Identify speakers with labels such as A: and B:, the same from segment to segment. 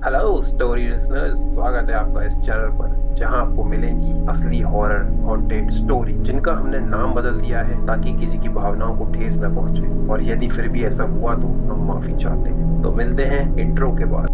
A: Hello story listeners, स्वागत है आपका इस चैनल पर जहां आपको मिलेंगी असली हॉरर हॉन्टेड स्टोरी जिनका हमने नाम बदल दिया है ताकि किसी की भावनाओं को ठेस न पहुंचे। और यदि फिर भी ऐसा हुआ तो हम माफी चाहते हैं। तो मिलते हैं इंट्रो के बाद।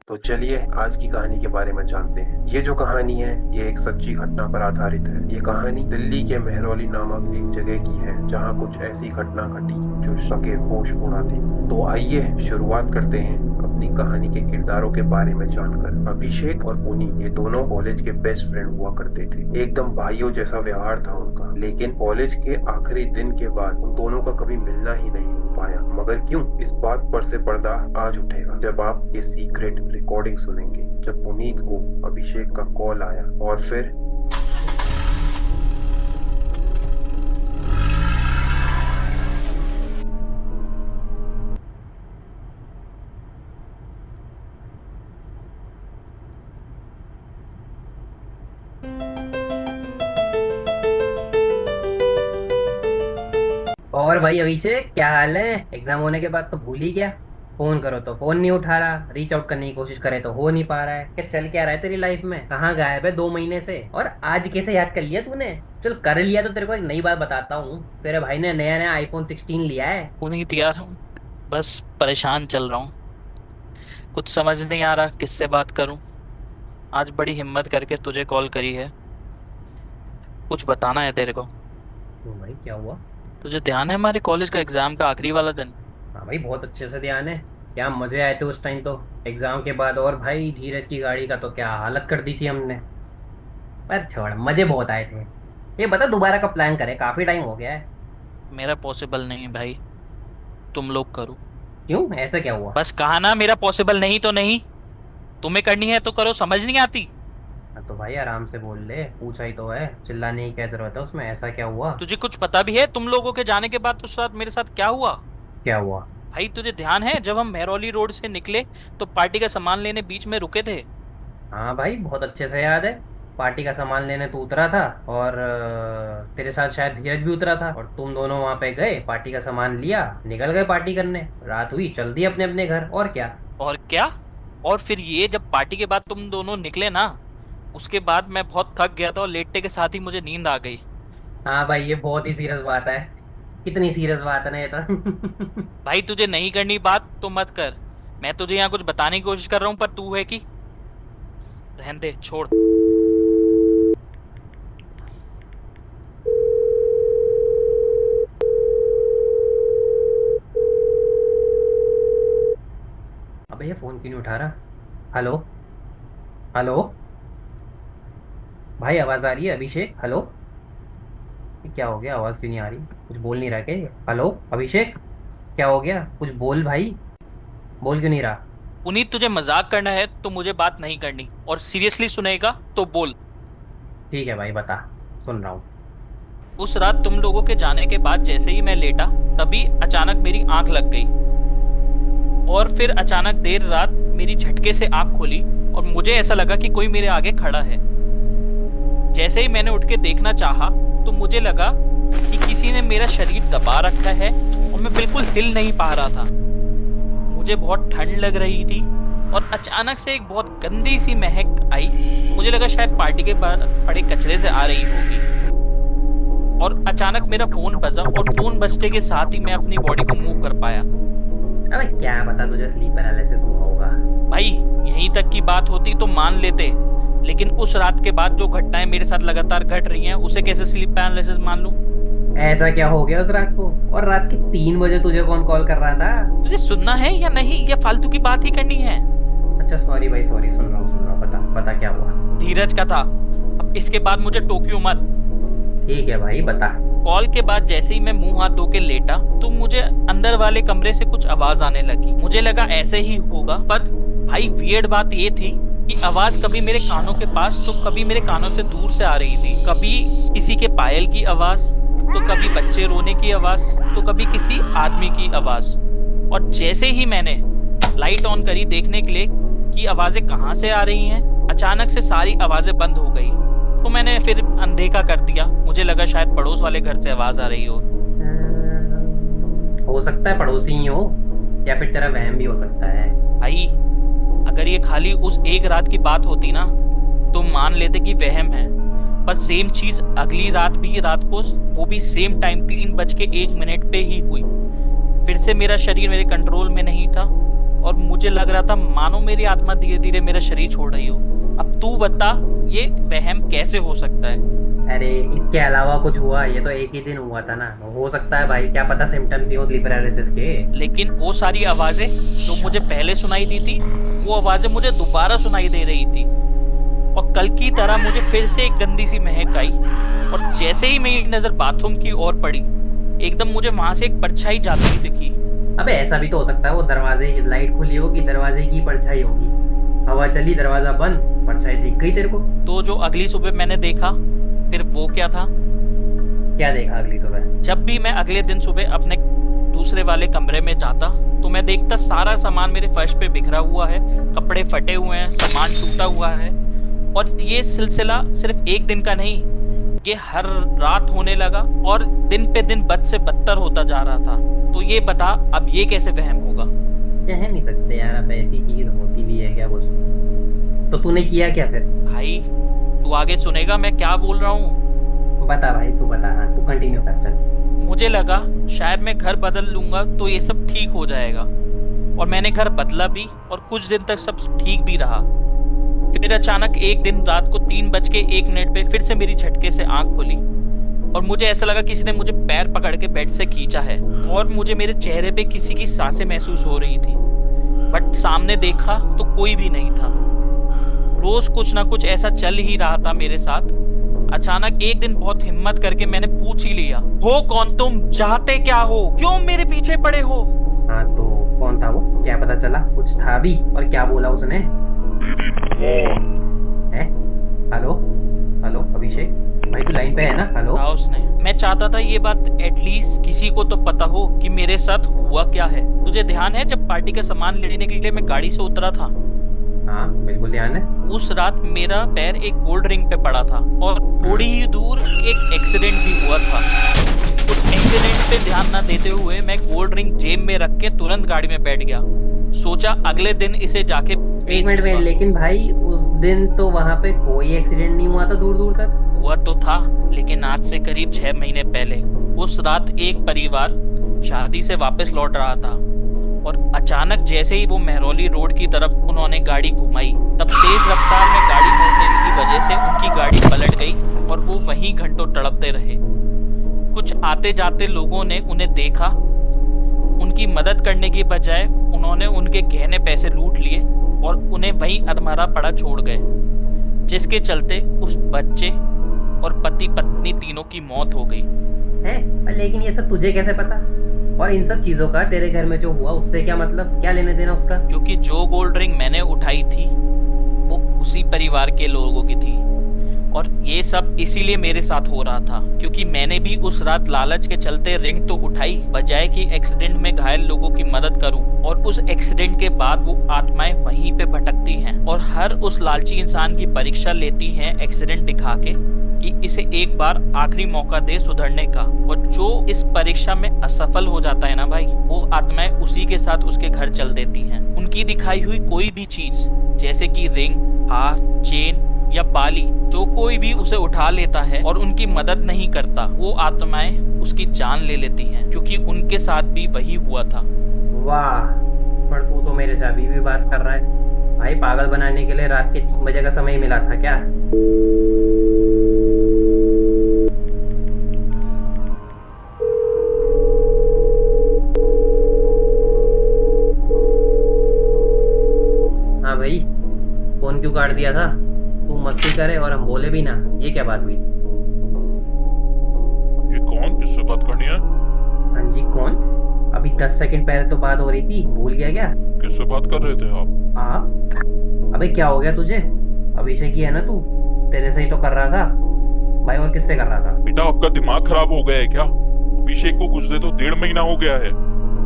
A: तो चलिए आज की कहानी के बारे में जानते हैं। ये जो कहानी है ये एक सच्ची घटना पर आधारित है। ये कहानी दिल्ली के मेहरौली नामक एक जगह की है जहाँ कुछ ऐसी घटना घटी जो सबके होश उड़ा दी। तो आइए शुरुआत करते हैं अपनी कहानी के किरदारों के बारे में जानकर। अभिषेक और पुनी ये दोनों कॉलेज के बेस्ट फ्रेंड हुआ करते थे। एकदम भाइयों जैसा व्यवहार था उनका। लेकिन कॉलेज के आखिरी दिन के बाद उन दोनों का कभी मिलना ही नहीं हो पाया। मगर क्यों, इस बात पर से पर्दा आज उठेगा जब आप ये सीक्रेट रिकॉर्डिंग सुनेंगे। जब पुनीत को अभिषेक का कॉल आया और फिर
B: और भाई अभिषेक, क्या हाल है? एग्जाम होने के बाद तो भूल ही गया। फोन करो तो फोन नहीं उठा रहा, रीच आउट करने की कोशिश करे तो हो नहीं पा रहा है। क्या चल क्या रहा है तेरी लाइफ में? कहाँ गायब है 2 महीने से? और आज कैसे याद कर लिया तूने? चल कर लिया तो तेरे को एक नई बात बताता हूँ। तेरे भाई ने नया नया iPhone 16 लिया है।
C: पुनीत यार, बस परेशान चल रहा हूँ। कुछ समझ नहीं आ रहा किससे बात करूं। आज बड़ी हिम्मत करके तुझे कॉल करी है। कुछ बताना है तेरे को।
B: क्यों भाई, क्या हुआ?
C: तुझे ध्यान है हमारे कॉलेज का एग्जाम का आखिरी वाला दिन?
B: हाँ भाई, बहुत अच्छे से ध्यान है। क्या मजे आए थे उस टाइम तो, एग्जाम के बाद। और भाई धीरज की गाड़ी का तो क्या हालत कर दी थी हमने। पर छोड़, मजे बहुत आए थे। ये बता, दोबारा का प्लान करें, काफी टाइम हो गया है।
C: मेरा पॉसिबल नहीं भाई, तुम लोग करो।
B: क्यों, ऐसा क्या हुआ?
C: बस कहा ना, मेरा पॉसिबल नहीं तो नहीं। तुम्हें करनी है तो करो, समझ नहीं आती?
B: हाँ तो भाई आराम से बोल ले, पूछा ही तो है, चिल्लाने की क्या जरूरत है उसमें? ऐसा क्या हुआ?
C: तुझे कुछ पता भी है तुम लोगों के जाने के बाद उस रात मेरे साथ क्या हुआ?
B: क्या हुआ?
C: भाई तुझे ध्यान है जब हम मेहरौली रोड से निकले तो पार्टी का सामान लेने बीच में रुके थे?
B: हाँ भाई, बहुत अच्छे से याद है। पार्टी का सामान लेने तू उतरा था, और तेरे साथ शायद धीरज भी उतरा था, और तुम दोनों वहां पे गए, पार्टी का सामान लिया, निकल गए पार्टी करने। रात हुई, चल दी अपने अपने घर, और क्या।
C: और क्या? और फिर ये जब पार्टी के बाद तुम दोनों निकले ना, उसके बाद मैं बहुत थक गया था और लेटने के साथ ही मुझे नींद आ गई।
B: हाँ भाई, ये बहुत ही सीरियस बात है। कितनी सीरियस बात है ना ये तो।
C: भाई तुझे नहीं करनी बात तो मत कर। मैं तुझे यहाँ कुछ बताने की कोशिश कर रहा हूँ पर तू है कि रहने दे, छोड़।
B: अबे ये फोन क्यों नहीं उठा रहा? हेलो? हेलो? भाई आवाज आ रही है अभिषेक? हेलो? ये क्या हो गया, आवाज क्यों नहीं आ रही? कुछ बोल नहीं रहा क्या ये? हेलो अभिषेक, क्या हो गया? कुछ बोल भाई, बोल क्यों नहीं रहा?
C: पुनीत, तुझे मजाक करना है तो मुझे बात नहीं करनी, और सीरियसली सुनेगा तो बोल।
B: ठीक है भाई, बता, सुन रहा हूँ।
C: उस रात तुम लोगों के जाने के बाद जैसे ही मैं लेटा, तभी अचानक मेरी आंख लग गई। और फिर अचानक देर रात मेरी झटके से आंख खुली और मुझे ऐसा लगा कि कोई मेरे आगे खड़ा है। जैसे ही मैंने उठ के देखना चाहा तो मुझे लगा कि किसी ने मेरा शरीर दबा रखा है और मैं बिल्कुल हिल नहीं पा रहा था। मुझे बहुत ठंड लग रही थी और अचानक से एक बहुत गंदी सी महक आई। मुझे लगा शायद पार्टी के बाद पड़े कचरे से आ रही होगी। और अचानक मेरा फोन बजा और फोन बजते के साथ ही मैं अपनी बॉडी को मूव कर पाया।
B: अबे क्या बता, तुझे स्लीप पैरालिसिस हुआ होगा।
C: भाई यहीं तक की बात होती तो मान लेते, लेकिन उस रात के बाद जो घटनाएं मेरे साथ लगातार घट रही हैं उसे कैसे स्लीप पैरालिसिस मान लूं?
B: ऐसा क्या हो गया उस रात को? और रात के 3 बजे तुझे कौन कॉल कर रहा था?
C: तुझे सुनना है या नहीं, या फालतू की बात ही करनी है?
B: अच्छा सॉरी भाई सॉरी, सुन रहा हूँ, बता बता क्या हुआ।
C: धीरज का था। अब इसके बाद मुझे टोक्यो मत।
B: ठीक है भाई बता।
C: कॉल के बाद जैसे ही मैं मुंह हाथ धो के लेटा तो मुझे अंदर वाले कमरे से कुछ आवाज आने लगी। मुझे लगा ऐसे ही होगा, पर भाई वियर्ड बात ये थी कि आवाज कभी मेरे कानों के पास तो कभी मेरे कानों से दूर से आ रही थी। कभी किसी के पायल की आवाज, तो कभी बच्चे रोने की आवाज, तो कभी किसी आदमी की आवाज। और जैसे ही मैंने लाइट ऑन करी देखने के लिए कि आवाजें कहाँ से आ रही हैं, अचानक से सारी आवाजें बंद हो गई। तो मैंने फिर अनदेखा कर दिया। मुझे लगा शायद पड़ोस वाले घर से आवाज आ रही
B: हो सकता है पड़ोसी ही हो, या फिर तेरा वहम भी हो सकता है।
C: भाई अगर ये खाली उस एक रात की बात होती ना तो मान लेते कि वहम है, पर सेम चीज अगली रात भी, रात को वो भी सेम टाइम 3:01 पे ही हुई। फिर से मेरा शरीर मेरे कंट्रोल में नहीं था और मुझे लग रहा था मानो मेरी आत्मा धीरे धीरे मेरा शरीर छोड़ रही हो। अब तू बता ये वहम कैसे हो सकता है?
B: अरे इसके अलावा कुछ हुआ? ये तो एक ही दिन हुआ था ना, हो सकता है भाई, क्या पता सिम्टम्स ही हो स्लीप पैरालिसिस के।
C: लेकिन वो सारी आवाजें जो मुझे पहले सुनाई दी थी, वो आवाजें मुझे दोबारा सुनाई दे रही थी। और कल की तरह मुझे फिर से एक गंदी सी महक आई। और जैसे ही मेरी नजर बाथरूम की ओर पड़ी, एकदम मुझे वहां से एक परछाई जाती हुई दिखी।
B: अबे ऐसा भी तो हो सकता है वो दरवाजे, लाइट खुली होगी, दरवाजे की परछाई होगी, हवा चली, दरवाजा बंद, परछाई दिख गई तेरे को।
C: तो जो अगली सुबह मैंने देखा, फिर वो क्या था?
B: क्या देखा अगली सुबह?
C: जब भी मैं अगले दिन सुबह अपने दूसरे वाले कमरे में जाता तो मैं देखता सारा सामान मेरे फर्श पे बिखरा हुआ है, कपड़े फटे हुए हैं, सामान टूटा हुआ है। और ये सिलसिला सिर्फ एक दिन का नहीं, ये हर रात होने लगा और दिन पे दिन बद से बदतर होता जा रहा था। तो ये बता अब ये कैसे वहम होगा?
B: कह नहीं सकते यार, अब ऐसी चीज होती भी है क्या कुछ? तो तूने किया क्या फिर?
C: भाई तू आगे सुनेगा मैं क्या बोल रहा हूँ?
B: बता भाई तू बता, हाँ तू कंटिन्यू कर चल।
C: मुझे लगा शायद मैं घर बदल लूंगा तो ये सब ठीक हो जाएगा, और मैंने घर बदला भी और कुछ दिन तक सब ठीक भी रहा। फिर अचानक एक दिन रात को 3:01 पे फिर से मेरी झटके से आंख खुली और मुझे ऐसा लगा किसी ने मुझे पैर पकड़ के बेड से खींचा है और मुझे मेरे चेहरे पे किसी की सांसें महसूस हो रही थी। बट सामने देखा तो कोई भी नहीं था। रोज कुछ ना कुछ ऐसा चल ही रहा था मेरे साथ। अचानक एक दिन बहुत हिम्मत करके मैंने पूछ ही लिया, हो कौन तुम, चाहते क्या हो, क्यों मेरे पीछे पड़े हो?
B: हाँ तो कौन था वो, क्या पता चला? कुछ था भी, और क्या बोला उसने? है? हेलो हेलो अभिषेक भाई, तू लाइन पे है ना? हेलो।
C: कहा उसने। मैं चाहता था ये बात एटलीस्ट किसी को तो पता हो कि मेरे साथ हुआ क्या है। तुझे ध्यान है जब पार्टी का सामान लेने के लिए मैं गाड़ी से उतरा था?
B: हाँ बिल्कुल ध्यान है।
C: उस रात मेरा पैर एक गोल्ड रिंग पे पड़ा था और थोड़ी ही दूर एक एक्सीडेंट भी हुआ था। उस एक्सीडेंट पे ध्यान न देते हुए मैं गोल्ड रिंग जेब में रख के तुरंत गाड़ी में बैठ गया। सोचा अगले दिन इसे जाके
B: एक मिनट में, लेकिन भाई उस दिन तो वहाँ पे कोई एक्सीडेंट नहीं हुआ था दूर दूर तक।
C: हुआ तो था, लेकिन आज से करीब 6 महीने पहले उस रात एक परिवार शादी से वापस लौट रहा था और अचानक जैसे ही वो महरौली रोड की तरफ उन्होंने गाड़ी घुमाई, तब तेज रफ्तार में गाड़ी मोड़ने की वजह से उनकी गाड़ी पलट गई और वो वहीं घंटों तड़पते रहे। कुछ आते जाते लोगों ने उन्हें देखा। उनकी मदद करने की बजाय उन्होंने उनके गहने पैसे लूट लिए और उन्हें वहीं अधमरा पड़ा छोड़ गए, जिसके चलते उस बच्चे और पति पत्नी तीनों की मौत हो गई
B: है। लेकिन ये सब तुझे कैसे पता? और इन सब चीजों का तेरे घर में जो हुआ उससे क्या मतलब, क्या लेने देना उसका?
C: क्योंकि जो गोल्ड रिंग मैंने उठाई थी वो उसी परिवार के लोगों की थी और ये सब इसीलिए मेरे साथ हो रहा था क्योंकि मैंने भी उस रात लालच के चलते रिंग तो उठाई, बजाय कि एक्सीडेंट में घायल लोगों की मदद करूं। और उस एक्सीडेंट के बाद वो आत्माएं वहीं पे भटकती हैं और हर उस लालची इंसान की परीक्षा लेती हैं एक्सीडेंट दिखा के कि इसे एक बार आखिरी मौका दे सुधरने का। और जो इस परीक्षा में असफल हो जाता है ना भाई, वो आत्माएं उसी के साथ उसके घर चल देती हैं। उनकी दिखाई हुई कोई भी चीज जैसे कि रिंग, हार, चेन या बाली, जो कोई भी उसे उठा लेता है और उनकी मदद नहीं करता, वो आत्माएं उसकी जान ले लेती हैं, क्योंकि उनके साथ भी वही हुआ था।
B: वाह, पर तू तो मेरे से अभी भी बात कर रहा है भाई। पागल बनाने के लिए रात के 3 बजे का समय मिला था क्या? क्यों काट दिया था? तू मस्ती करे और हम बोले भी ना, ये क्या बात हुई?
D: ये कौन, किससे बात करनी है?
B: हाँ जी, कौन? अभी 10 सेकंड पहले तो बात हो रही थी, भूल गया क्या?
D: किससे बात कर रहे थे आप?
B: आप? अबे क्या हो गया तुझे? अभिषेक ही है ना तू? तेरे से ही तो कर रहा था भाई, और किससे कर रहा था?
D: बेटा आपका दिमाग खराब हो गया है क्या? अभिषेक को गुजरे तो 1.5 महीना हो गया है,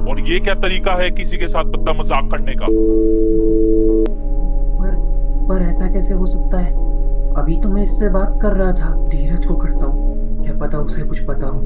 D: और ये क्या तरीका है किसी के साथ बद्दा मजाक करने का?
B: पर ऐसा कैसे हो सकता है? अभी तो मैं इससे बात कर रहा था। धीरज को करता हूँ, क्या पता उसे कुछ पता हो।